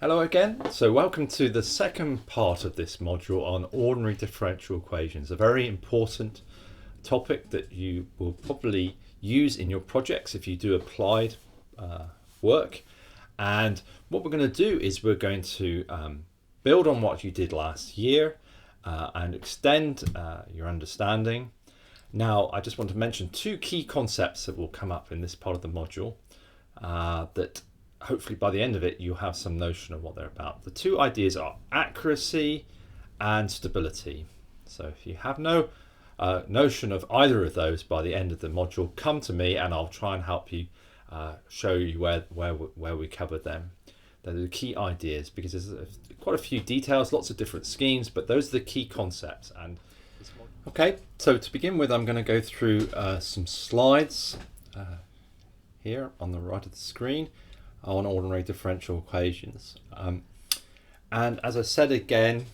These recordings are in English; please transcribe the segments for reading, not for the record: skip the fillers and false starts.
Hello again. So welcome to the second part of this module on ordinary differential equations, a very important topic that you will probably use in your projects if you do applied work. And what we're going to do is we're going to build on what you did last year and extend your understanding. Now, I just want to mention two key concepts that will come up in this part of the module that hopefully by the end of it you'll have some notion of what they're about. The two ideas are accuracy and stability. So if you have no notion of either of those by the end of the module, come to me and I'll try and help you show you where we covered them. They're the key ideas because there's quite a few details, lots of different schemes, but those are the key concepts. And okay, so to begin with, I'm going to go through some slides here on the right of the screen on ordinary differential equations. And as I said again,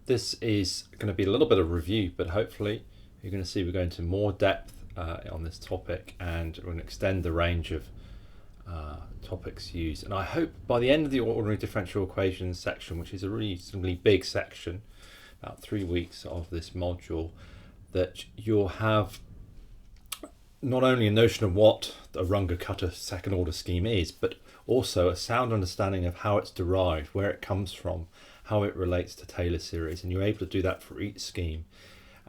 this is going to be a little bit of review, but hopefully you're going to see we're going into more depth on this topic, and we're going to extend the range of topics used. And I hope by the end of the ordinary differential equations section, which is a reasonably big section, about 3 weeks of this module, that you'll have not only a notion of what a Runge-Kutta second order scheme is, but also a sound understanding of how it's derived, where it comes from, how it relates to Taylor series, and you're able to do that for each scheme.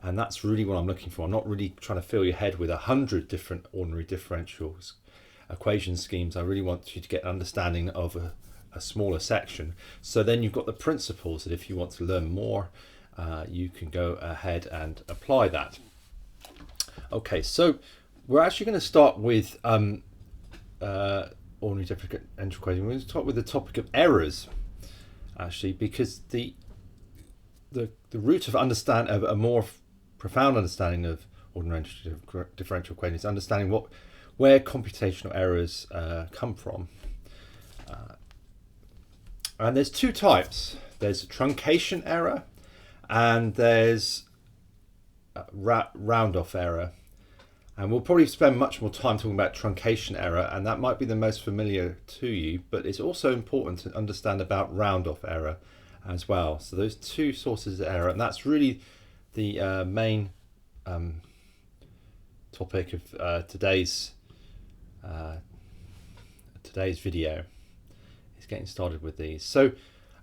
And that's really what I'm looking for. I'm not really trying to fill your head with 100 different ordinary differential equation schemes. I really want you to get an understanding of a smaller section. So then you've got the principles that if you want to learn more, you can go ahead and apply that. Okay, so we're actually going to start with ordinary differential equations. We're going to start with the topic of errors, actually, because the root of a more profound understanding of ordinary differential equations is understanding where computational errors come from. And there's two types. There's truncation error and there's round-off error. And we'll probably spend much more time talking about truncation error, and that might be the most familiar to you, but it's also important to understand about round-off error as well. So those two sources of error, and that's really the main topic of today's video. Is getting started with these. So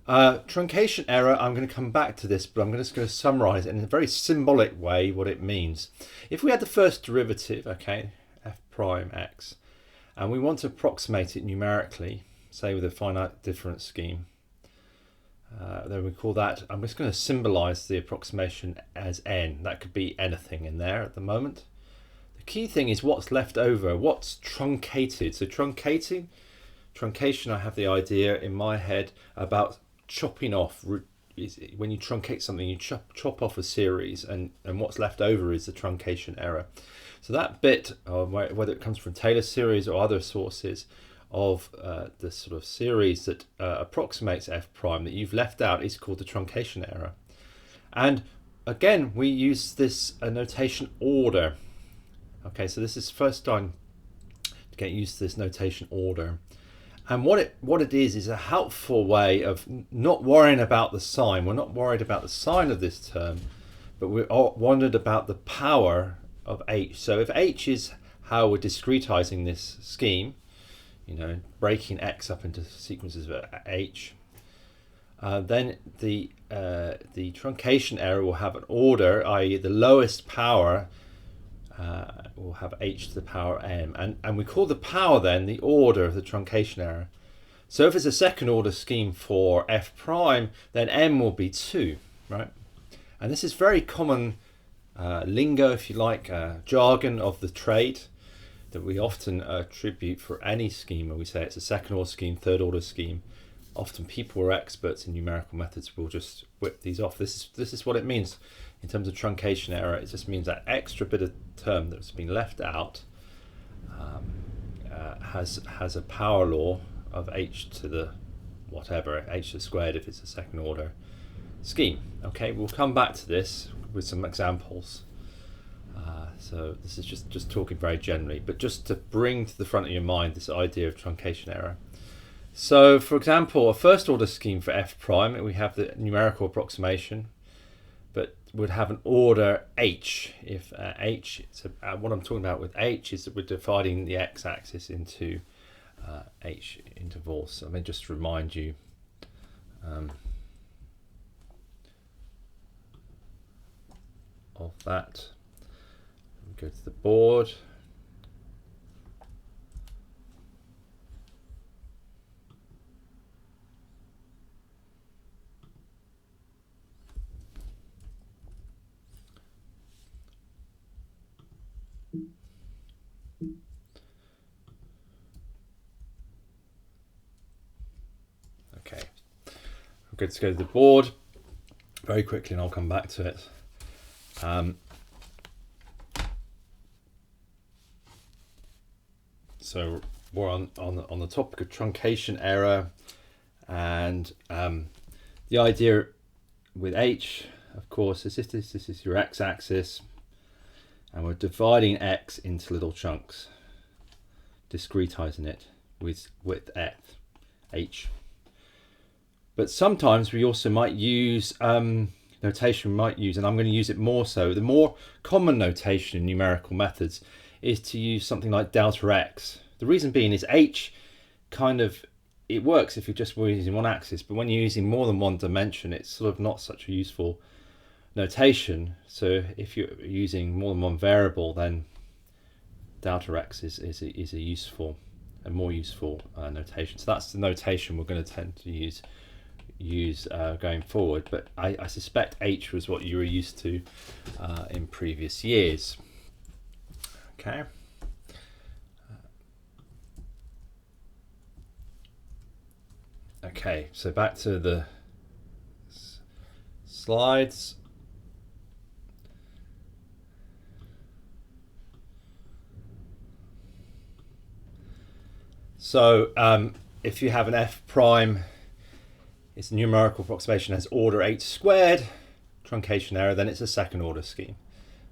truncation error, I'm going to come back to this, but I'm just going to summarize it in a very symbolic way what it means. If we had the first derivative, okay, f prime x, and we want to approximate it numerically, say with a finite difference scheme, then we call that, I'm just going to symbolize the approximation as n. That could be anything in there at the moment. The key thing is what's left over, what's truncated. So truncation, I have the idea in my head about chopping off. When you truncate something, you chop off a series, and what's left over is the truncation error. So that bit, whether it comes from Taylor series or other sources of the sort of series that approximates f prime that you've left out, is called the truncation error. And again, we use this notation order. Okay, so this is first time to get used to this notation order. And what it is a helpful way of not worrying about the sign. We're not worried about the sign of this term, but we're wondered about the power of h. So if h is how we're discretizing this scheme, you know, breaking x up into sequences of h, then the truncation error will have an order, i.e. the lowest power will have h to the power m, and we call the power then the order of the truncation error. So if it's a second order scheme for f prime, then m will be 2, right? And this is very common lingo, if you like, jargon of the trade that we often attribute for any scheme. When we say it's a second order scheme, third order scheme, often people who are experts in numerical methods will just whip these off. This is what it means. In terms of truncation error, it just means that extra bit of term that's been left out has a power law of h to the whatever, h to the squared if it's a second order scheme. Okay, we'll come back to this with some examples. So this is just talking very generally, but just to bring to the front of your mind this idea of truncation error. So for example, a first order scheme for f prime, we have the numerical approximation, but would have an order h if h, so what I'm talking about with h is that we're dividing the x-axis into h intervals. So let me just remind you of that. Go to the board. Okay, I'm going to go to the board very quickly and I'll come back to it. So we're on the topic of truncation error, and the idea with h, of course, is this is your x-axis, and we're dividing x into little chunks, discretizing it with h. But sometimes we also might use notation we might use, and I'm going to use it more so. The more common notation in numerical methods is to use something like delta x. The reason being is h it works if you're just using one axis, but when you're using more than one dimension, it's sort of not such a useful notation. So if you're using more than one variable, then delta x is a useful and more useful notation. So that's the notation we're going to tend to use going forward, but I suspect h was what you were used to in previous years. Okay. Okay, so back to the slides. So if you have an f prime, its numerical approximation has order h squared, truncation error, then it's a second order scheme.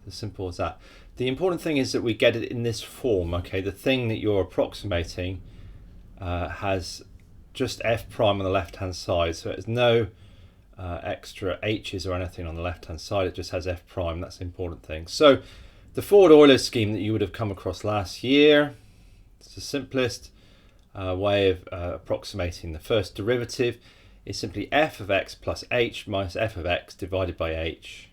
As simple as that. The important thing is that we get it in this form. Okay, the thing that you're approximating has just f prime on the left hand side, so there's no extra h's or anything on the left hand side, it just has f prime. That's the important thing. So the Ford-Euler scheme that you would have come across last year, it's the simplest way of approximating the first derivative is simply f of x plus h minus f of x divided by h,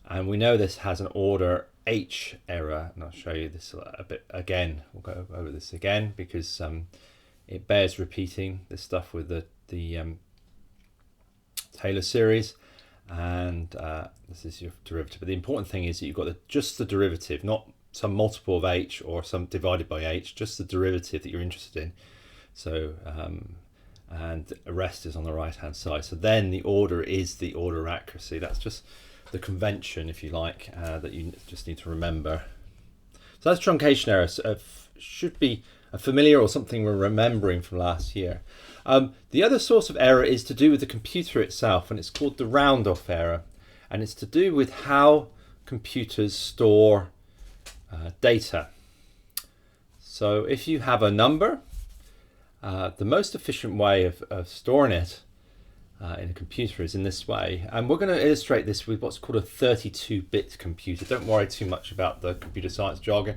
and we know this has an order h error, and I'll show you this a bit again. We'll go over this again because it bears repeating this stuff with the Taylor series, and this is your derivative. But the important thing is that you've got just the derivative, not some multiple of h or some divided by h, just the derivative that you're interested in. So and the rest is on the right hand side. So then the order is the order of accuracy. That's just the convention, if you like, that you just need to remember. So that's truncation error. So, should be familiar or something we're remembering from last year. The other source of error is to do with the computer itself, and it's called the round-off error, and it's to do with how computers store data. So if you have a number, the most efficient way of storing it in a computer is in this way, and we're going to illustrate this with what's called a 32-bit computer. Don't worry too much about the computer science jargon,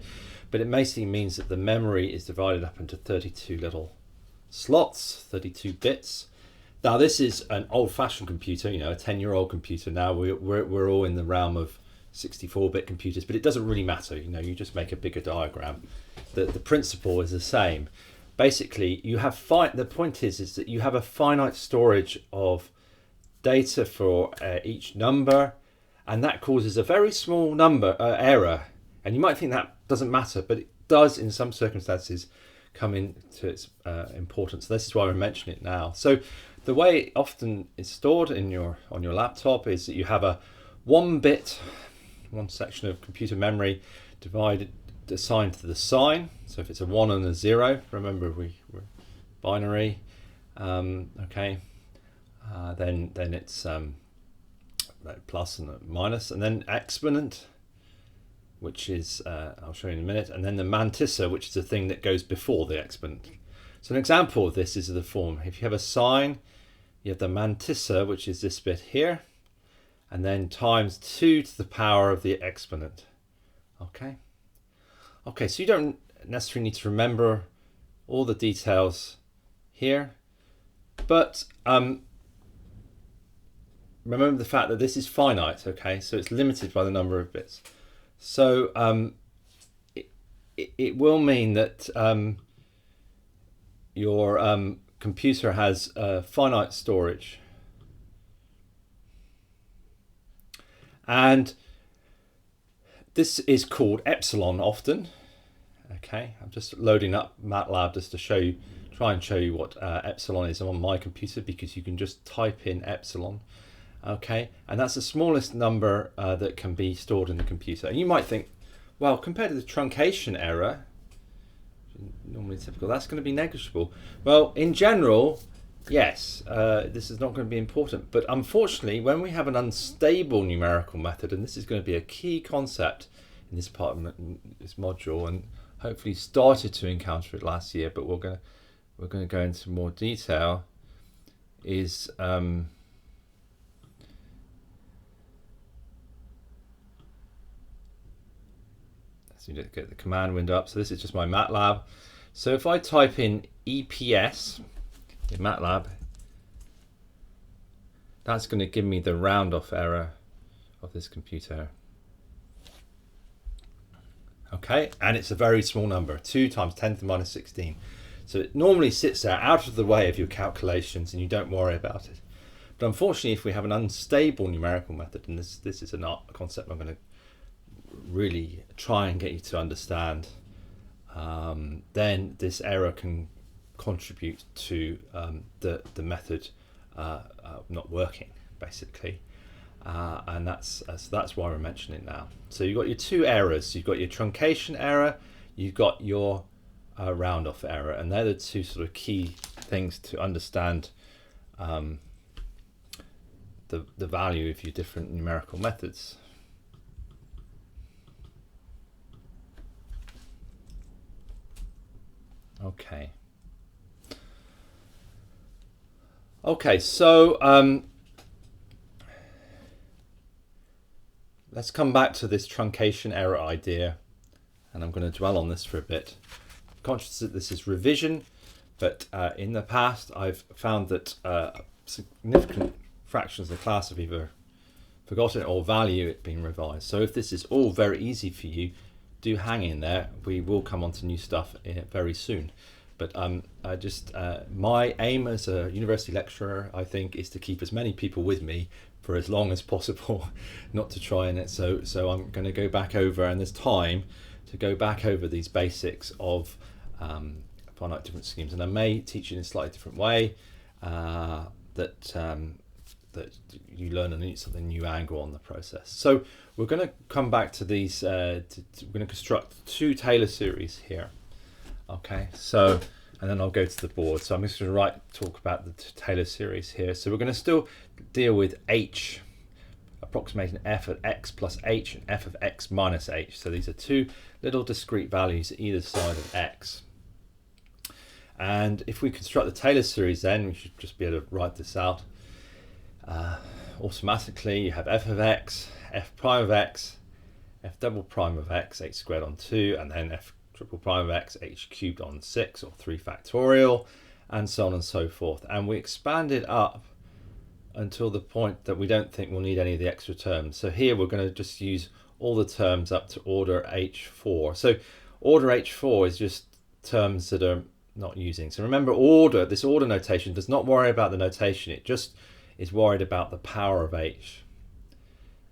but it basically means that the memory is divided up into 32 little slots, 32 bits. Now this is an old-fashioned computer, you know, a 10-year-old computer. Now we're all in the realm of 64-bit computers, but it doesn't really matter. You know, you just make a bigger diagram. The principle is the same. Basically, you have the point is that you have a finite storage of data for each number, and that causes a very small number error. And you might think that doesn't matter, but it does in some circumstances come into its importance. This is why I mention it now. So the way it often is stored on your laptop is that you have a one section of computer memory assigned to the sign. So if it's a 1 and a 0, remember we're binary, okay, then it's plus and a minus, and then exponent, which is I'll show you in a minute, and then the mantissa, which is the thing that goes before the exponent. So an example of this is the form. If you have a sine, you have the mantissa, which is this bit here, and then times 2 to the power of the exponent. Okay. Okay, so you don't necessarily need to remember all the details here, but remember the fact that this is finite, okay? So it's limited by the number of bits. So it will mean that your computer has finite storage. And this is called epsilon often. Okay, I'm just loading up MATLAB just to show you, try and show you what epsilon is on my computer, because you can just type in epsilon. Okay, and that's the smallest number that can be stored in the computer. And you might think, well, compared to the truncation error, normally typical, that's going to be negligible. Well, in general, yes, this is not going to be important. But unfortunately, when we have an unstable numerical method, and this is going to be a key concept in this part of this module, and hopefully started to encounter it last year, but we're going to go into more detail, is so you get the command window up. So this is just my MATLAB. So if I type in EPS in MATLAB, that's going to give me the round off error of this computer. Okay, and it's a very small number, 2 times 10 to the minus 16. So it normally sits there out of the way of your calculations and you don't worry about it. But unfortunately, if we have an unstable numerical method, and this is a concept I'm going to really try and get you to understand, then this error can contribute to the method not working, basically. And that's why we're mentioning it now. So you've got your two errors. You've got your truncation error, you've got your round off error, and they're the two sort of key things to understand the value of your different numerical methods. Okay, so let's come back to this truncation error idea, and I'm going to dwell on this for a bit. I'm conscious that this is revision, but in the past I've found that significant fractions of the class have either forgotten it or value it being revised. So if this is all very easy for you, do hang in there. We will come on to new stuff very soon. But my aim as a university lecturer, I think, is to keep as many people with me for as long as possible, not to try and it. So I'm going to go back over, and there's time to go back over these basics of finite difference schemes, and I may teach it in a slightly different way, that you learn a new angle on the process. So we're going to come back to these. We're going to construct two Taylor series here. Okay, so, and then I'll go to the board. So I'm just going to talk about the Taylor series here. So we're going to still deal with h, approximating f of x plus h and f of x minus h. So these are two little discrete values at either side of x. And if we construct the Taylor series, then we should just be able to write this out. Automatically, you have f of x, f prime of x, f double prime of x, h squared on 2, and then f triple prime of x, h cubed on 6, or 3 factorial, and so on and so forth. And we expand it up until the point that we don't think we'll need any of the extra terms. So here we're going to just use all the terms up to order h4. So order h4 is just terms that are not using. So remember, this order notation does not worry about the notation, it just is worried about the power of h.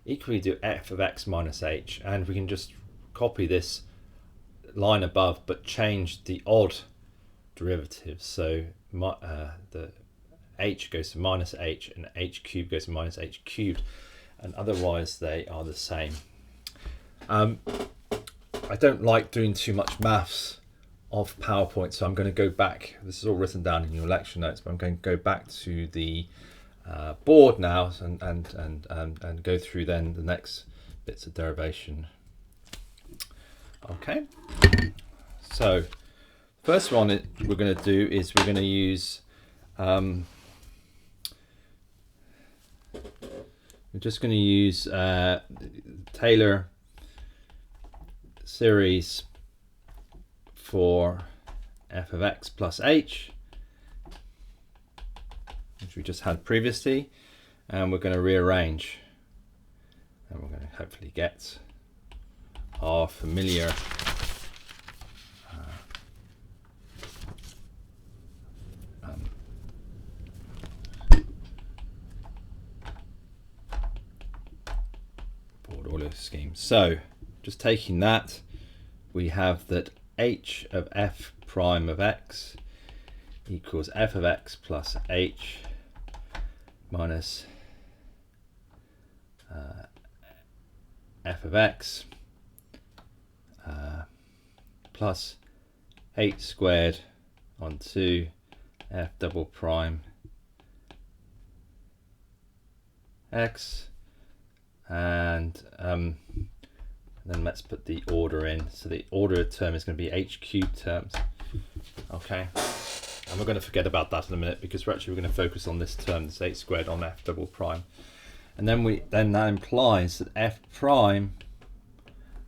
Equally do f of x minus h, and we can just copy this line above but change the odd derivatives. So the h goes to minus h and h cubed goes to minus h cubed, and otherwise they are the same. I don't like doing too much maths of PowerPoint, so I'm going to go back. This is all written down in your lecture notes, but I'm going to go back to the board now and go through then the next bits of derivation. Okay, so First one we're going to do is we're going to use we're just going to use Taylor series for f of x plus h, which we just had previously, and we're going to rearrange, and we're going to hopefully get our familiar Euler scheme. So just taking that, we have that h of f prime of x equals f of x plus h minus f of x plus h squared on 2 f double prime x, and then let's put the order in. So the order term is going to be h cubed terms. Okay, and we're going to forget about that in a minute because we're going to focus on this term, this h squared on f double prime. And then that implies that f prime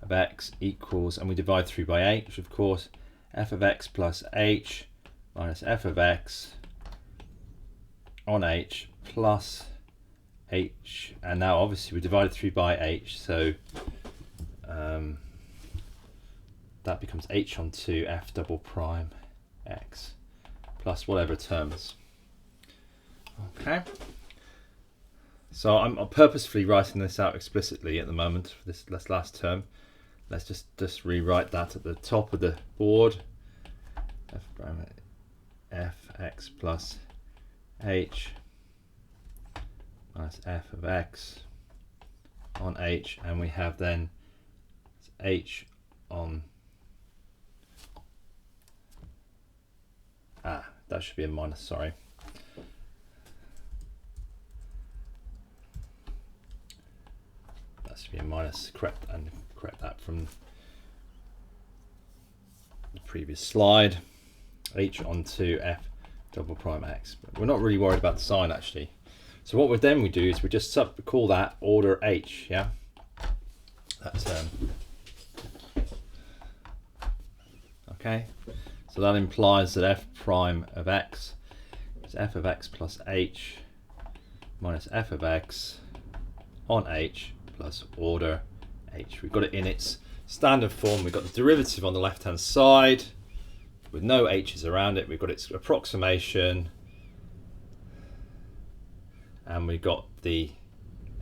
of x equals, and we divide through by h, of course, f of x plus h minus f of x on h plus h, and now obviously we divided through by h, so that becomes h on 2 f double prime x plus whatever terms. Okay, so I'm purposefully writing this out explicitly at the moment for this last term. Let's just rewrite that at the top of the board. F prime f x plus h minus f of x on h, and we have then h on that should be a minus, sorry. That should be a minus, correct that from the previous slide. H on 2 f double prime x. But we're not really worried about the sign actually. So what we do is we just call that order h, yeah? That term. Okay, so that implies that f prime of x is f of x plus h minus f of x on h plus order h. We've got it in its standard form. We've got the derivative on the left hand side with no h's around it. We've got its approximation, and we got the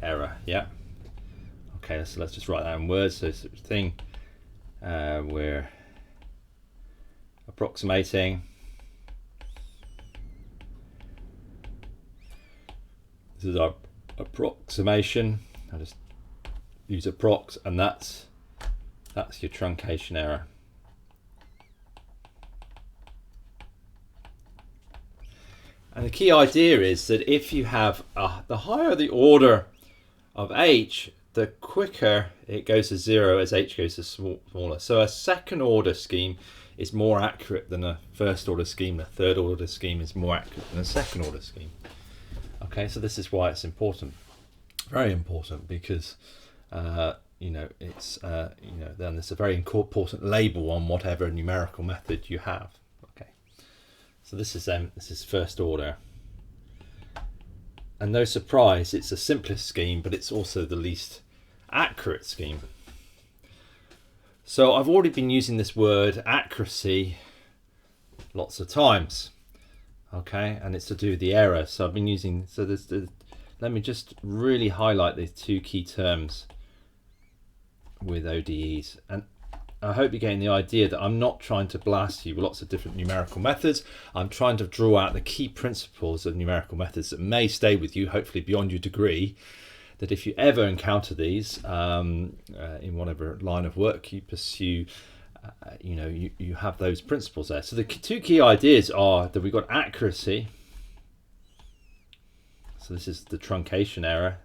error, yeah? Okay, so let's just write that in words. So it's a thing we're approximating. This is our approximation. I just use approx, and that's your truncation error. And the key idea is that if you have the higher the order of h, the quicker it goes to 0 as h goes to smaller. So a second order scheme is more accurate than a first order scheme. A third order scheme is more accurate than a second order scheme. Okay, so this is why it's important, very important, because it's then there's a very important label on whatever numerical method you have. Okay, so this is first order, and no surprise, it's the simplest scheme, but it's also the least accurate scheme. So I've already been using this word accuracy lots of times, okay, and it's to do with the error. So I've been using, let me just really highlight these two key terms with ODEs, and I hope you're getting the idea that I'm not trying to blast you with lots of different numerical methods. I'm trying to draw out the key principles of numerical methods that may stay with you, hopefully beyond your degree, that if you ever encounter these in whatever line of work you pursue, you have those principles there. So the two key ideas are that we've got accuracy. So this is the truncation error.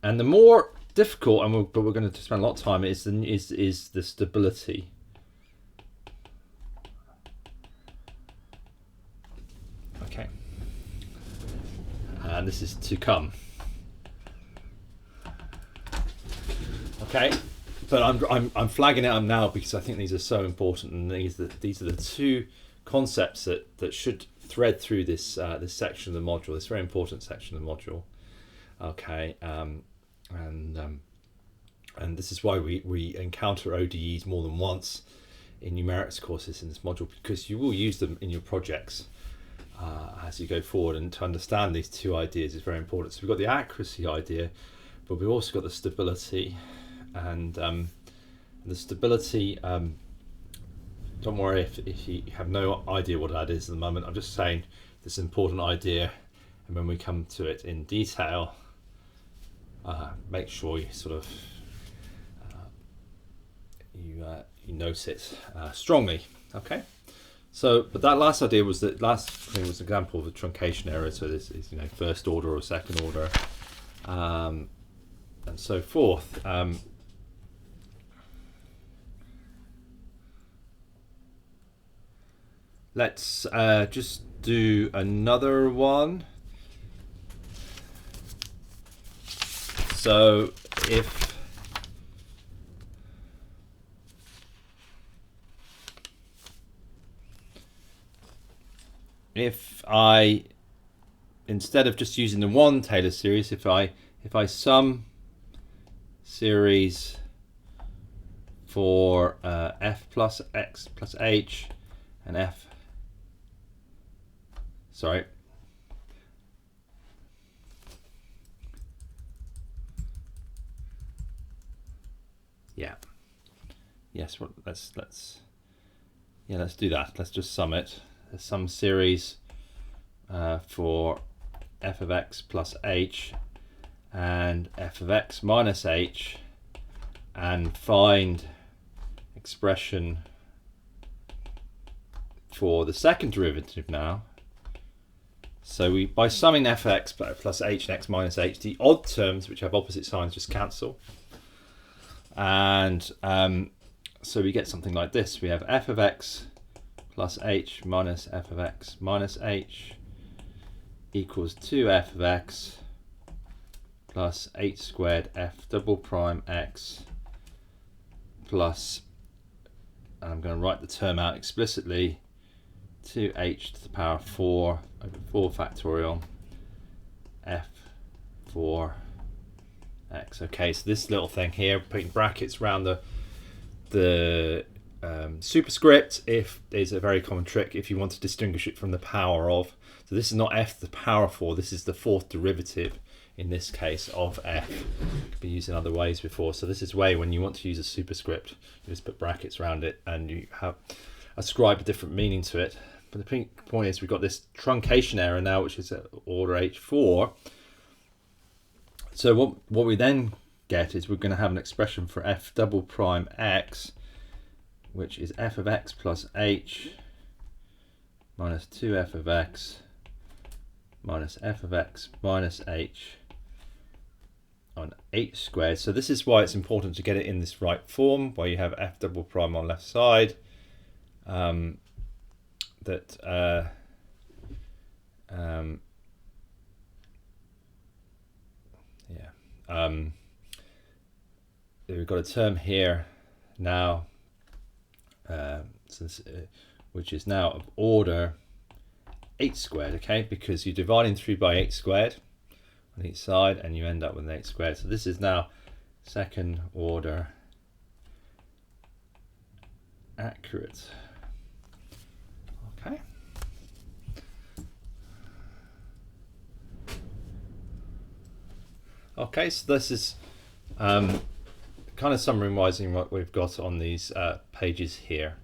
And the more difficult, and but we're going to spend a lot of time, is the stability. Okay, and this is to come. Okay, but I'm flagging it up now because I think these are so important, and these are the two concepts that should thread through this this section of the module, this very important section of the module. Okay, and this is why we encounter ODEs more than once in numerics courses in this module, because you will use them in your projects as you go forward, and to understand these two ideas is very important. So we've got the accuracy idea, but we've also got the stability, and the stability, don't worry if you have no idea what that is at the moment. I'm just saying this important idea, and when we come to it in detail, make sure you sort of you note it strongly. Okay, so but that last idea was an example of a truncation error. So this is first order or second order, and so forth. Let's just do another one. So if I, instead of just using the one Taylor series, if I sum series for f plus x plus h and f, sorry, yeah, yes, well, let's do that. Let's just sum it. Sum series for f of x plus h and f of x minus h, and find expression for the second derivative now. So by summing fx plus h and x minus h, the odd terms which have opposite signs just cancel, and so we get something like this. We have f of x plus h minus f of x minus h equals 2f of x plus h squared f double prime x plus, and I'm going to write the term out explicitly, 2h to the power 4 over 4 factorial f for x. Okay, so this little thing here, putting brackets around the superscript, if is a very common trick if you want to distinguish it from the power of. So this is not f to the power 4, this is the fourth derivative in this case of f. It could be used in other ways before. So this is way when you want to use a superscript, you just put brackets around it and you have ascribe a different meaning to it. But the point is we've got this truncation error now, which is at order h4. So what we then get is we're going to have an expression for f double prime x, which is f of x plus h minus 2f of x minus f of x minus h on h squared. So this is why it's important to get it in this right form, where you have f double prime on left side, we've got a term here now, which is now of order h squared, okay, because you're dividing through by h squared on each side and you end up with an h squared. So this is now second order accurate. Okay. Okay, so this is kind of summarizing what we've got on these pages here.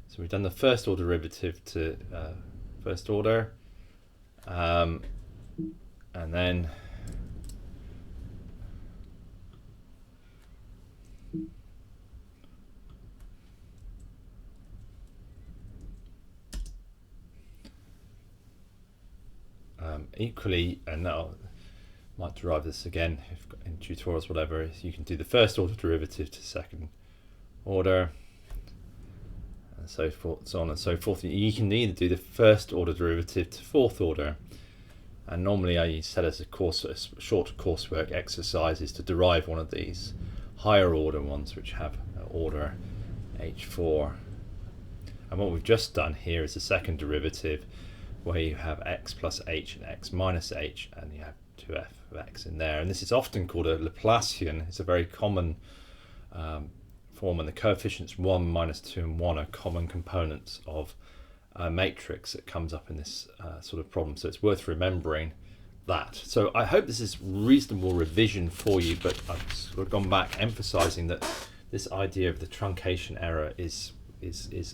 So we've done the first order derivative to first order, and then equally, and now Might derive this again if in tutorials, whatever. You can do the first order derivative to second order, and so forth, so on and so forth. You can either do the first order derivative to fourth order, and normally I set as a short coursework exercises to derive one of these higher order ones which have order h4. And what we've just done here is the second derivative, where you have x plus h and x minus h, and you have 2f of x in there. And this is often called a Laplacian. It's a very common form, and the coefficients 1, minus 2 and 1 are common components of a matrix that comes up in this sort of problem. So it's worth remembering that. So I hope this is reasonable revision for you, but I've sort of gone back emphasizing that this idea of the truncation error is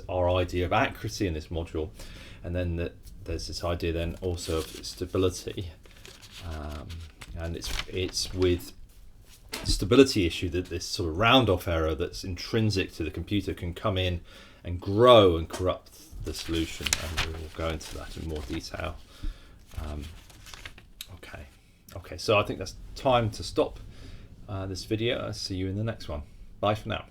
our idea of accuracy in this module, and then that there's this idea then also of stability, and it's with stability issue that this sort of round off error that's intrinsic to the computer can come in and grow and corrupt the solution, and we'll go into that in more detail. Okay, so I think that's time to stop this video. I'll see you in the next one. Bye for now.